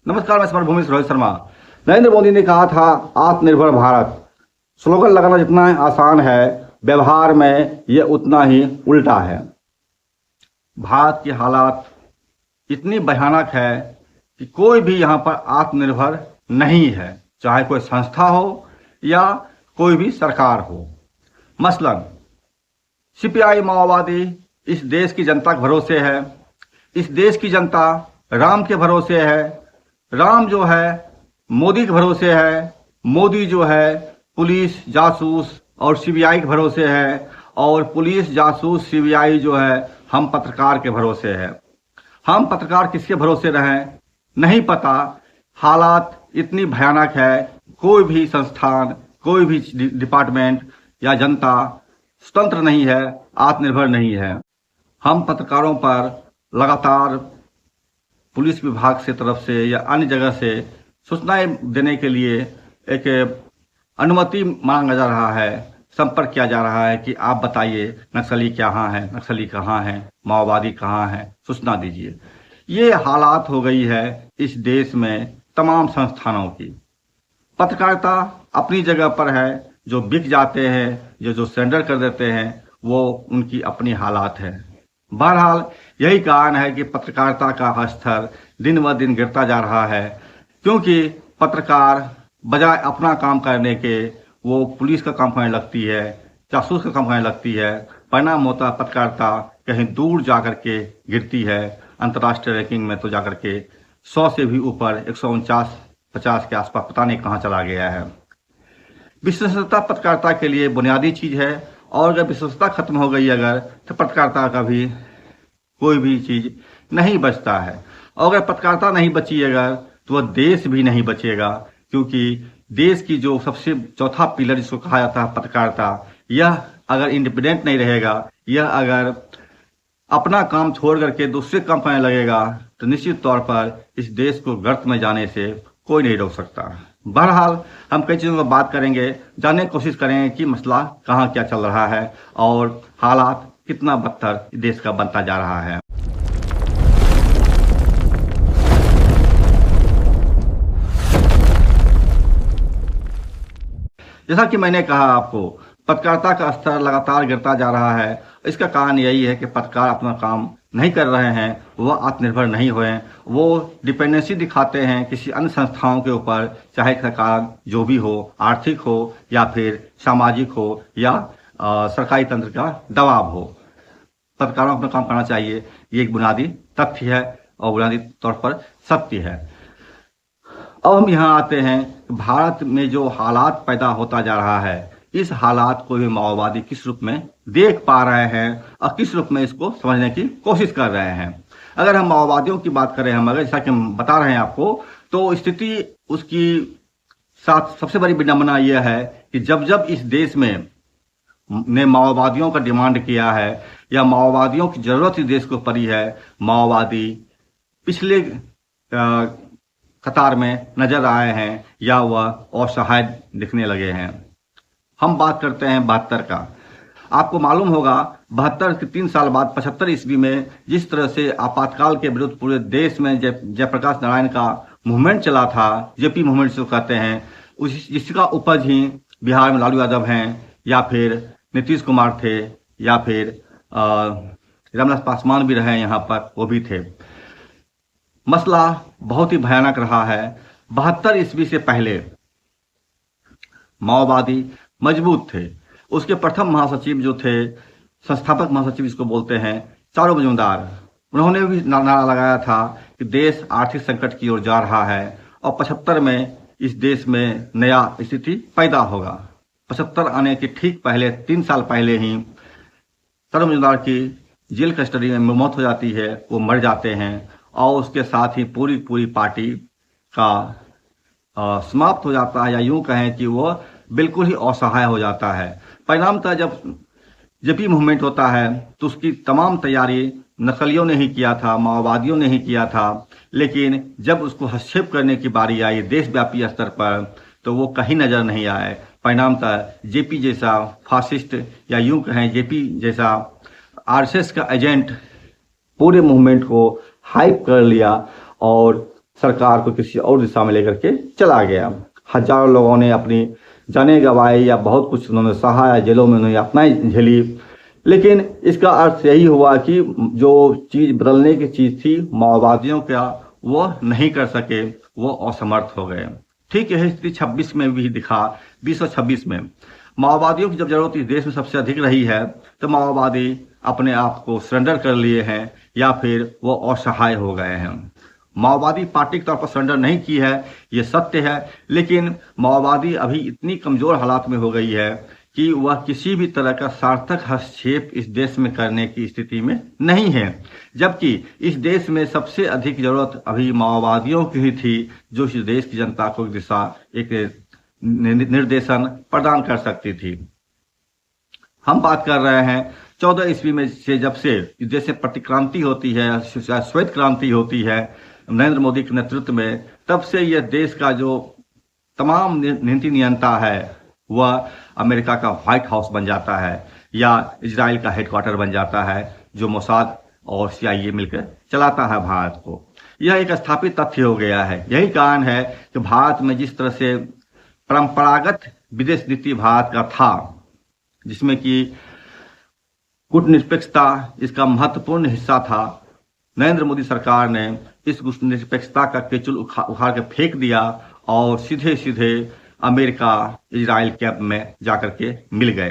नमस्कार, मैं स्मार्ट भूमि रोहित शर्मा। नरेंद्र मोदी ने कहा था आत्मनिर्भर भारत। स्लोगन लगाना जितना आसान है, व्यवहार में यह उतना ही उल्टा है। भारत की हालात इतनी भयानक है कि कोई भी यहाँ पर आत्मनिर्भर नहीं है, चाहे कोई संस्था हो या कोई भी सरकार हो। मसलन सीपीआई माओवादी इस देश की जनता के भरोसे है। इस देश की जनता राम के भरोसे है। राम जो है मोदी के भरोसे है। मोदी जो है पुलिस जासूस और सीबीआई के भरोसे है। और पुलिस जासूस सीबीआई जो है हम पत्रकार के भरोसे है। हम पत्रकार किसके भरोसे रहें नहीं पता। हालात इतनी भयानक है, कोई भी संस्थान, कोई भी डिपार्टमेंट या जनता स्वतंत्र नहीं है, आत्मनिर्भर नहीं है। हम पत्रकारों पर लगातार पुलिस विभाग से तरफ से या अन्य जगह से सूचनाएं देने के लिए एक अनुमति मांगा जा रहा है, संपर्क किया जा रहा है कि आप बताइए नक्सली कहाँ है, नक्सली कहाँ है, माओवादी कहाँ है, सूचना दीजिए। ये हालात हो गई है इस देश में तमाम संस्थानों की। पत्रकारिता अपनी जगह पर है, जो बिक जाते हैं, जो सरेंडर कर देते हैं, वो उनकी अपनी हालात है। बहरहाल यही कारण है कि पत्रकारिता का स्तर दिन ब दिन गिरता जा रहा है, क्योंकि पत्रकार बजाय अपना काम करने के वो पुलिस का काम करने लगती है, जासूस का काम करने लगती है। परिणाम होता है पत्रकारिता कहीं दूर जाकर के गिरती है। अंतर्राष्ट्रीय रैंकिंग में तो जाकर के 100 से भी ऊपर 149-50 के आसपास पता नहीं कहाँ चला गया है। विश्वसनीयता पत्रकारिता के लिए बुनियादी चीज है, और अगर विश्वसनीयता खत्म हो गई अगर, तो पत्रकारिता का भी कोई भी चीज नहीं बचता है। और अगर पत्रकारिता नहीं बची अगर, तो वह देश भी नहीं बचेगा, क्योंकि देश की जो सबसे चौथा पिलर जिसको कहा जाता है पत्रकारिता, यह अगर इंडिपेंडेंट नहीं रहेगा, यह अगर अपना काम छोड़ करके दूसरे काम करने लगेगा, तो निश्चित तौर पर इस देश को गर्त में जाने से कोई नहीं रोक सकता। बहरहाल हम कई चीज़ों पर बात करेंगे, जानने की कोशिश करेंगे कि मसला कहाँ क्या चल रहा है और हालात कितना बदतर देश का बनता जा रहा है। जैसा कि मैंने कहा आपको, पत्रकारिता का स्तर लगातार गिरता जा रहा है। इसका कारण यही है कि पत्रकार अपना काम नहीं कर रहे हैं, वह आत्मनिर्भर नहीं हुए। वो डिपेंडेंसी दिखाते हैं किसी अन्य संस्थाओं के ऊपर, चाहे सरकार जो भी हो, आर्थिक हो या फिर सामाजिक हो या सरकारी तंत्र का दबाव हो। पत्रकारों को अपना काम करना चाहिए, ये एक बुनियादी तथ्य है और बुनियादी तौर पर सत्य है। अब हम यहाँ आते हैं, भारत में जो हालात पैदा होता जा रहा है, इस हालात को भी माओवादी किस रूप में देख पा रहे हैं और किस रूप में इसको समझने की कोशिश कर रहे हैं। अगर हम माओवादियों की बात करें, हम अगर जैसा कि हम बता रहे हैं आपको, तो स्थिति उसकी साथ सबसे बड़ी विडंबना यह है कि जब जब इस देश में ने माओवादियों का डिमांड किया है या माओवादियों की जरूरत इस देश को पड़ी है, माओवादी पिछले कतार में नजर आए हैं या वह असहाय दिखने लगे हैं। हम बात करते हैं 72 का। आपको मालूम होगा 72 के 3 साल बाद 75 ईस्वी में जिस तरह से आपातकाल के विरुद्ध पूरे देश में जयप्रकाश नारायण का मूवमेंट चला था, जेपी मूवमेंट जिसको कहते हैं, जिसका उपज ही बिहार में लालू यादव हैं या फिर नीतीश कुमार थे या फिर रामविलास पासवान भी रहे, यहाँ पर वो भी थे। मसला बहुत ही भयानक रहा है। 72 ईस्वी से पहले माओवादी मजबूत थे। उसके प्रथम महासचिव जो थे, संस्थापक महासचिव जिसको बोलते हैं, चारू मजूमदार, उन्होंने भी नारा लगाया था कि देश आर्थिक संकट की ओर जा रहा है और 75 में इस देश में नया स्थिति पैदा होगा। 75 आने के ठीक पहले 3 साल पहले ही चारू मजूमदार की जेल कस्टडी में मौत हो जाती है, वो मर जाते हैं और उसके साथ ही पूरी पार्टी का समाप्त हो जाता है, या यूं कहें कि वो बिल्कुल ही असहाय हो जाता है। परिणामतः जब जेपी मूवमेंट होता है तो उसकी तमाम तैयारी नक्सलियों ने ही किया था, माओवादियों ने ही किया था, लेकिन जब उसको हस्तक्षेप करने की बारी आई देशव्यापी स्तर पर, तो वो कहीं नजर नहीं आए। परिणामतः जेपी जैसा फासिस्ट, या यूं कहें जेपी जैसा आरएसएस का एजेंट पूरे मूवमेंट को हाइप कर लिया और सरकार को किसी और दिशा में लेकर के चला गया। हजारों लोगों ने अपनी जानें गंवाई या बहुत कुछ उन्होंने सहा या जेलों में उन्होंने यातनाएं झेली, लेकिन इसका अर्थ यही हुआ कि जो चीज़ बदलने की चीज़ थी माओवादियों का, वो नहीं कर सके, वो असमर्थ हो गए। ठीक यही स्थिति 26 में भी दिखा। 2026 में माओवादियों की जब जरूरत इस देश में सबसे अधिक रही है तो माओवादी अपने आप को सरेंडर कर लिए हैं या फिर वो असहाय हो गए हैं। माओवादी पार्टी के तौर पर सरेंडर नहीं की है, ये सत्य है, लेकिन माओवादी अभी इतनी कमजोर हालात में हो गई है कि वह किसी भी तरह का सार्थक हस्तक्षेप इस देश में करने की स्थिति में नहीं है, जबकि इस देश में सबसे अधिक जरूरत अभी माओवादियों की ही थी, जो इस देश की जनता को एक दिशा, एक निर्देशन प्रदान कर सकती थी। हम बात कर रहे हैं 14 ईस्वी में से, जब से इस देश में प्रतिक्रांति होती है, श्वेत क्रांति होती है नरेंद्र मोदी के नेतृत्व में, तब से यह देश का जो तमाम नीति नियंता है वह अमेरिका का व्हाइट हाउस बन जाता है या इजराइल का हेडक्वार्टर बन जाता है, जो मोसाद और CIA मिलकर चलाता है भारत को। यह एक स्थापित तथ्य हो गया है। यही कारण है कि भारत में जिस तरह से परंपरागत विदेश नीति भारत का था, जिसमें कि कूटनिरपेक्षता इसका महत्वपूर्ण हिस्सा था, नरेंद्र मोदी सरकार ने इस कूटनिरपेक्षता का केचुल उखाड़ के फेंक दिया और सीधे सीधे अमेरिका इजराइल कैंप में जाकर के मिल गए।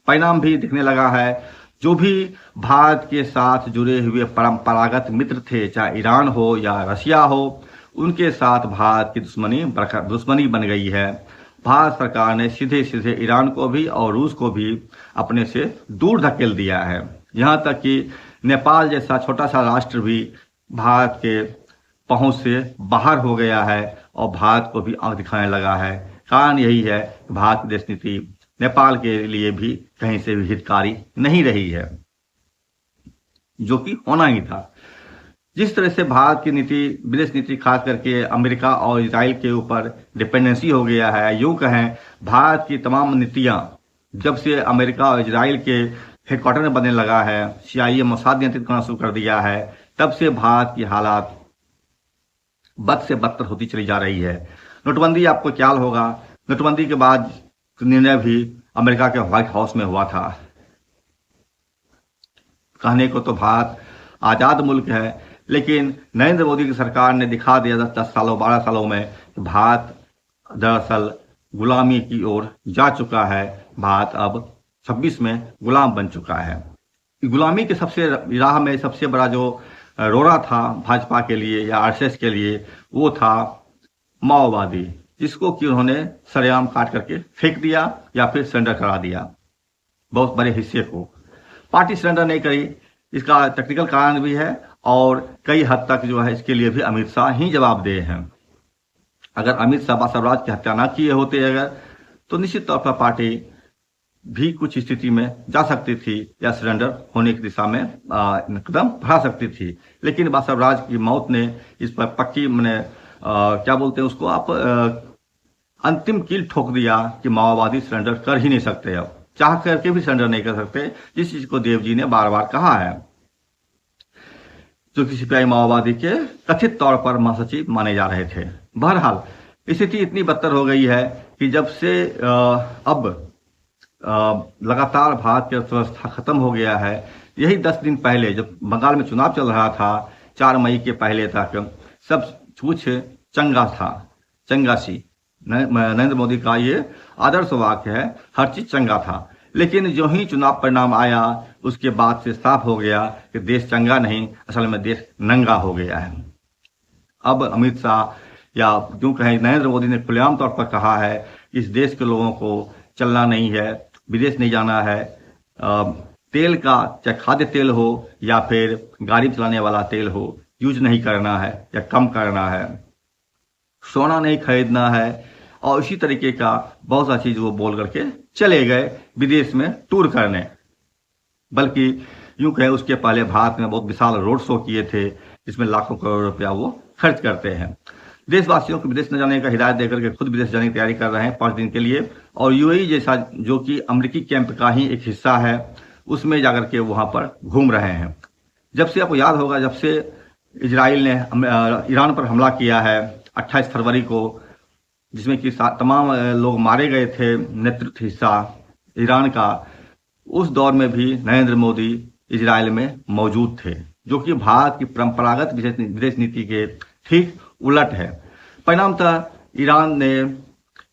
परिणाम भी दिखने लगा है। जो भी भारत के साथ जुड़े हुए परंपरागत मित्र थे, चाहे ईरान हो या रशिया हो, उनके साथ भारत की दुश्मनी बन गई है। भारत सरकार ने सीधे सीधे ईरान को भी और रूस को भी अपने से दूर धकेल दिया है। यहाँ तक कि नेपाल जैसा छोटा सा राष्ट्र भी भारत के पहुंच से बाहर हो गया है और भारत को भी आंख दिखाने लगा है। कारण यही है कि भारत की देश नीति नेपाल के लिए भी कहीं से भी हितकारी नहीं रही है, जो कि होना ही था। जिस तरह से भारत की नीति, विदेश नीति खास करके अमेरिका और इजराइल के ऊपर डिपेंडेंसी हो गया है, यूं कहें भारत की तमाम नीतियां जब से अमेरिका और इजराइल के हेडक्वार्टर में बनने लगा है, CIA मोसाद नियंत्रित करना शुरू कर दिया है, तब से भारत की हालात बद से बदतर होती चली जा रही है। नोटबंदी आपको ख्याल होगा, नोटबंदी के बाद निर्णय भी अमेरिका के व्हाइट हाउस में हुआ था। कहने को तो भारत आजाद मुल्क है, लेकिन नरेंद्र मोदी की सरकार ने दिखा दिया 10 सालों 12 सालों में कि भारत दरअसल गुलामी की ओर जा चुका है। भारत अब 26 में गुलाम बन चुका है। गुलामी के सबसे राह में सबसे बड़ा जो रोड़ा था भाजपा के लिए या RSS के लिए, वो था माओवादी, जिसको कि उन्होंने सरेआम काट करके फेंक दिया या फिर सरेंडर करा दिया। बहुत बड़े हिस्से को पार्टी सरेंडर नहीं करी, इसका टेक्निकल कारण भी है और कई हद तक जो है इसके लिए भी अमित शाह ही जवाबदेह हैं। अगर अमित शाह बासवराज की हत्या ना किए होते अगर, तो निश्चित तौर पर पार्टी भी कुछ स्थिति में जा सकती थी या सरेंडर होने की दिशा में कदम बढ़ा सकती थी। लेकिन बासवराज की मौत ने इस पर पक्की क्या बोलते हैं उसको आप, अंतिम कील ठोक दिया कि माओवादी सरेंडर कर ही नहीं सकते, अब चाह करके भी सरेंडर नहीं कर सकते, जिस चीज को देव जी ने बार बार कहा है, जो कि CPI माओवादी के कथित तौर पर महासचिव माने जा रहे थे। बहरहाल स्थिति इतनी बदतर हो गई है कि जब से अब लगातार भारत की अर्थव्यवस्था खत्म हो गया है। यही 10 दिन पहले जब बंगाल में चुनाव चल रहा था, 4 मई के पहले तक सब कुछ चंगा था, चंगासी। नरेंद्र मोदी का ये आदर्श वाक्य है, हर चीज चंगा था। लेकिन जो ही चुनाव परिणाम आया उसके बाद से साफ हो गया कि देश चंगा नहीं, असल में देश नंगा हो गया है। अब अमित शाह या क्यों कहें नरेंद्र मोदी ने खुलेआम तौर पर कहा है कि इस देश के लोगों को चलना नहीं है, विदेश नहीं जाना है, तेल का चाहे खाद्य तेल हो या फिर गाड़ी चलाने वाला तेल हो यूज नहीं करना है या कम करना है, सोना नहीं खरीदना है और इसी तरीके का बहुत सा चीज वो बोल करके चले गए विदेश में टूर करने। बल्कि यूं कहें उसके पहले भारत में बहुत विशाल रोड शो किए थे, जिसमें लाखों करोड़ रुपया वो खर्च करते हैं। देशवासियों को विदेश न जाने का हिदायत देकर के खुद विदेश जाने की तैयारी कर रहे हैं 5 दिन के लिए, और UAE जैसा जो कि अमेरिकी कैंप का ही एक हिस्सा है, उसमें जाकर के वहां पर घूम रहे हैं। जब से आपको याद होगा, जब से इजराइल ने ईरान पर हमला किया है 28 फरवरी को, जिसमें कि तमाम लोग मारे गए थे, नेतृत्व हिस्सा ईरान का। उस दौर में भी नरेंद्र मोदी इजराइल में मौजूद थे, जो कि भारत की परंपरागत विदेश नीति के ठीक उलट है। परिणामतः ईरान ने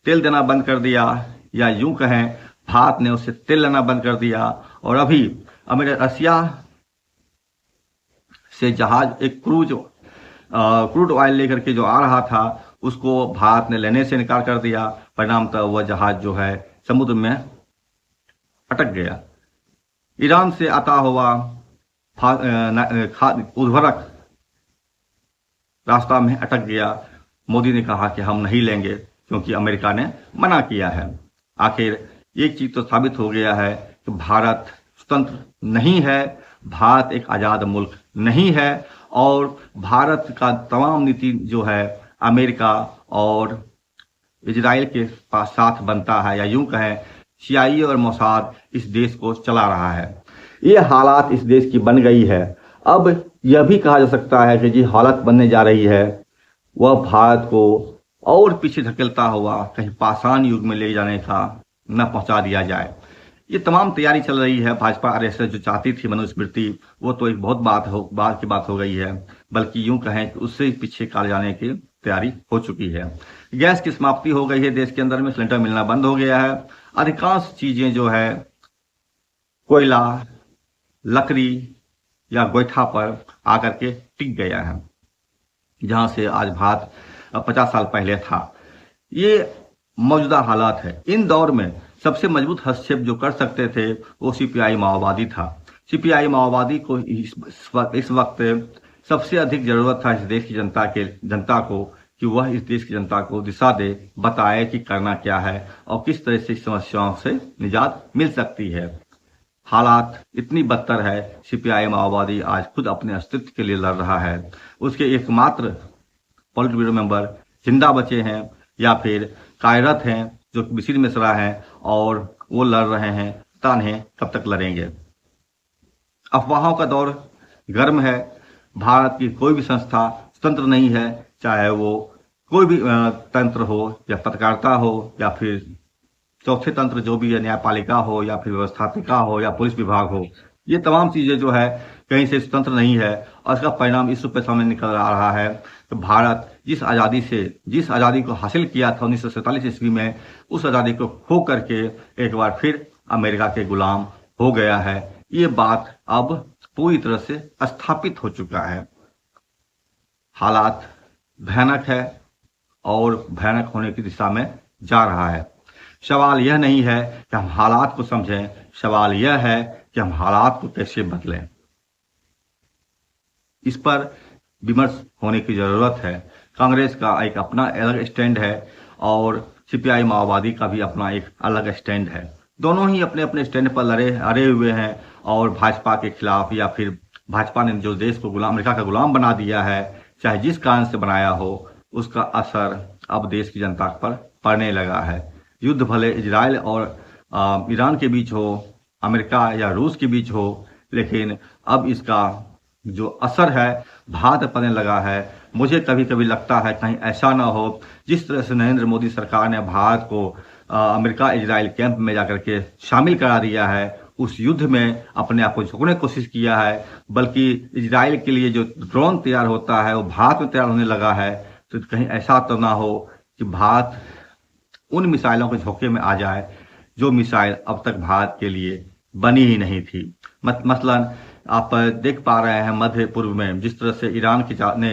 तेल देना बंद कर दिया, या यूं कहें भारत ने उससे तेल लेना बंद कर दिया। और अभी रसिया से जहाज एक क्रूड ऑयल लेकर के जो आ रहा था, उसको भारत ने लेने से इनकार कर दिया। परिणामतः वह जहाज जो है समुद्र में अटक गया। ईरान से आता हुआ उर्वरक रास्ता में अटक गया। मोदी ने कहा कि हम नहीं लेंगे, क्योंकि अमेरिका ने मना किया है। आखिर एक चीज तो साबित हो गया है कि भारत स्वतंत्र नहीं है, भारत एक आजाद मुल्क नहीं है, और भारत का तमाम नीति जो है अमेरिका और इजराइल के पास साथ बनता है, या यूं कहें CIA और मोसाद इस देश को चला रहा है। ये हालात इस देश की बन गई है। अब यह भी कहा जा सकता है कि जी हालत बनने जा रही है, वह भारत को और पीछे धकेलता हुआ कहीं पाषाण युग में ले जाने का न पहुंचा दिया जाए। ये तमाम तैयारी चल रही है। भाजपा RSS जो चाहती थी मनुस्मृति, वो तो एक बहुत बात की बात हो गई है, बल्कि यूं कहें कि उससे पीछे काट जाने की तैयारी हो चुकी है। गैस की समाप्ति हो गई है देश के अंदर में, सिलेंडर मिलना बंद हो गया है। अधिकांश चीजें जो है कोयला, लकड़ी या गोईठा पर आकर के टिक गया है, जहां से आज भारत 50 साल पहले था। ये मौजूदा हालात है। इन दौर में सबसे मजबूत हस्तक्षेप जो कर सकते थे वो CPI माओवादी था। CPI माओवादी को इस वक्त सबसे अधिक जरूरत था इस देश की जनता को, कि वह इस देश की जनता को दिशा दे, बताए कि करना क्या है और किस तरह से समस्याओं से निजात मिल सकती है। हालात इतनी बदतर है, CPI माओवादी आज खुद अपने अस्तित्व के लिए लड़ रहा है। उसके एकमात्र पॉलिट ब्यूरो मेंबर जिंदा बचे हैं या फिर कार्यरत हैं, जो मिसिर मिश्रा हैं, और वो लड़ रहे हैं। पता नहीं कब तक लड़ेंगे। अफवाहों का दौर गर्म है। भारत की कोई भी संस्था स्वतंत्र नहीं है, चाहे वो कोई भी तंत्र हो, या पत्रकारिता हो, या फिर चौथे तंत्र जो भी है, न्यायपालिका हो या फिर व्यवस्थापिका हो या पुलिस विभाग हो। ये तमाम चीजें जो है कहीं से स्वतंत्र नहीं है, और इसका परिणाम इस रूप में सामने निकल आ रहा है कि भारत जिस आज़ादी को हासिल किया था 1947 ईस्वी में, उस आज़ादी को खो करके एक बार फिर अमेरिका के गुलाम हो गया है। ये बात अब पूरी तरह से स्थापित हो चुका है। हालात भयानक है और भयानक होने की दिशा में जा रहा है। सवाल यह नहीं है कि हम हालात को समझें, सवाल यह है कि हम हालात को कैसे बदलें। इस पर विमर्श होने की जरूरत है। कांग्रेस का एक अपना अलग स्टैंड है और CPI माओवादी का भी अपना एक अलग स्टैंड है। दोनों ही अपने अपने स्टैंड पर अड़े हुए हैं, और भाजपा के खिलाफ, या फिर भाजपा ने जो देश को अमेरिका का गुलाम बना दिया है, चाहे जिस कारण से बनाया हो, उसका असर अब देश की जनता पर पड़ने लगा है। युद्ध भले इजराइल और ईरान के बीच हो, अमेरिका या रूस के बीच हो, लेकिन अब इसका जो असर है भारत पर पड़ने लगा है। मुझे कभी कभी लगता है कहीं ऐसा ना हो जिस तरह से नरेंद्र मोदी सरकार ने भारत को अमेरिका इजराइल कैंप में जाकर के शामिल करा दिया है, उस युद्ध में अपने आप को झोंकने की कोशिश किया है, बल्कि इजराइल के लिए जो ड्रोन तैयार होता है वो भारत में तैयार होने लगा है। तो कहीं ऐसा तो ना हो कि भारत उन मिसाइलों के झोंके में आ जाए जो मिसाइल अब तक भारत के लिए बनी ही नहीं थी। मसलन आप देख पा रहे हैं मध्य पूर्व में जिस तरह से ईरान ने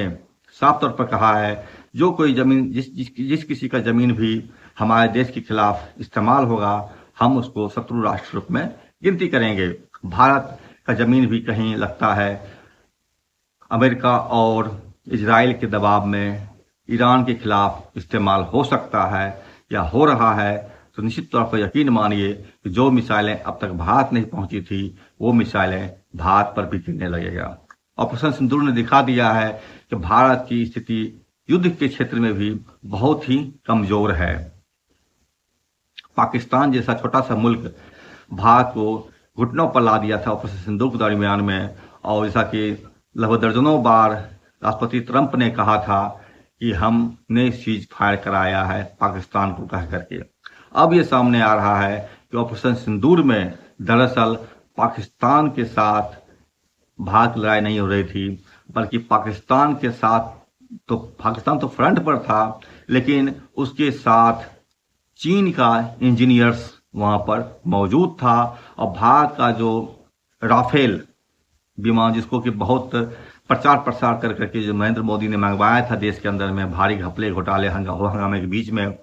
साफ तौर पर कहा है, जो कोई जमीन जिस किसी का जमीन भी हमारे देश के खिलाफ इस्तेमाल होगा, हम उसको शत्रु राष्ट्र रूप में गिनती करेंगे। भारत का जमीन भी कहीं लगता है अमेरिका और इजराइल के दबाव में ईरान के खिलाफ इस्तेमाल हो सकता है या हो रहा है। तो निश्चित तौर पर यकीन मानिए कि जो मिसाइलें अब तक भारत नहीं पहुंची थी, वो मिसाइलें भारत पर भी गिरने लगेगा। ऑपरेशन सिंदूर ने दिखा दिया है कि भारत की स्थिति युद्ध के क्षेत्र में भी बहुत ही कमजोर है। पाकिस्तान जैसा छोटा सा मुल्क भारत को घुटनों पर ला दिया था ऑपरेशन सिंदूर के दरमियान में, और जैसा कि लगभग दर्जनों बार राष्ट्रपति ट्रंप ने कहा था कि हमने सीज फायर कराया है पाकिस्तान को कह करके। अब ये सामने आ रहा है कि ऑपरेशन सिंदूर में दरअसल पाकिस्तान के साथ भारत की लड़ाई नहीं हो रही थी, बल्कि पाकिस्तान तो फ्रंट पर था, लेकिन उसके साथ चीन का इंजीनियर्स वहां पर मौजूद था। और भारत का जो राफेल विमान, जिसको कि बहुत प्रचार प्रसार कर करके जो नरेंद्र मोदी ने मंगवाया था देश के अंदर में भारी घपले घोटाले हंगामे के बीच में,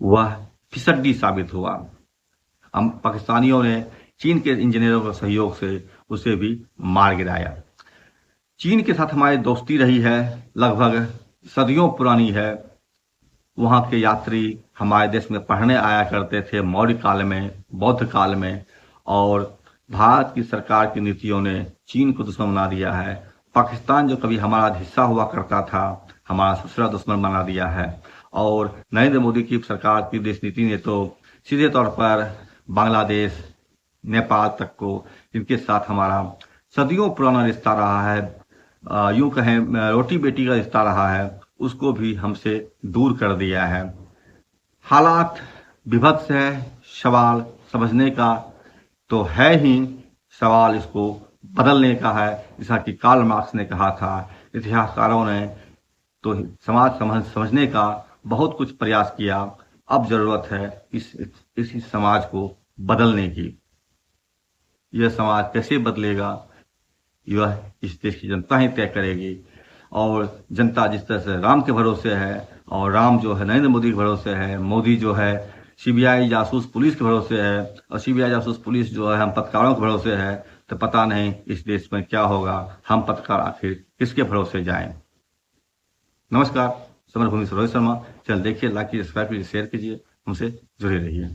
वह फिसड्डी साबित हुआ। हम पाकिस्तानियों ने चीन के इंजीनियरों के सहयोग से उसे भी मार गिराया। चीन के साथ हमारी दोस्ती रही है, लगभग सदियों पुरानी है। वहाँ के यात्री हमारे देश में पढ़ने आया करते थे मौर्य काल में, बौद्ध काल में, और भारत की सरकार की नीतियों ने चीन को दुश्मन बना दिया है। पाकिस्तान जो कभी हमारा हिस्सा हुआ करता था, हमारा ससुरा दुश्मन बना दिया है। और नरेंद्र मोदी की सरकार की देश नीति ने तो सीधे तौर पर बांग्लादेश, नेपाल तक को, जिनके साथ हमारा सदियों पुराना रिश्ता रहा है, यूं कहें रोटी बेटी का रिश्ता रहा है, उसको भी हमसे दूर कर दिया है। हालात विभत्स है, सवाल समझने का तो है ही, सवाल इसको बदलने का है। जैसा कि कार्ल मार्क्स ने कहा था, इतिहासकारों ने तो समझने का बहुत कुछ प्रयास किया, अब जरूरत है इस समाज को बदलने की। यह समाज कैसे बदलेगा, यह इस देश की जनता ही तय करेगी। और जनता जिस तरह से राम के भरोसे है, और राम जो है नरेंद्र मोदी के भरोसे है, मोदी जो है सीबीआई जासूस पुलिस के भरोसे है, और सीबीआई जासूस पुलिस जो है हम पत्रकारों के भरोसे है, तो पता नहीं इस देश में क्या होगा। हम पत्रकार आखिर किसके भरोसे जाएं। नमस्कार, समरभूमि से रोहित शर्मा। चल देखिए, लाइक कीजिए, सब्सक्राइब कीजिए, शेयर कीजिए, हमसे जुड़े रहिए।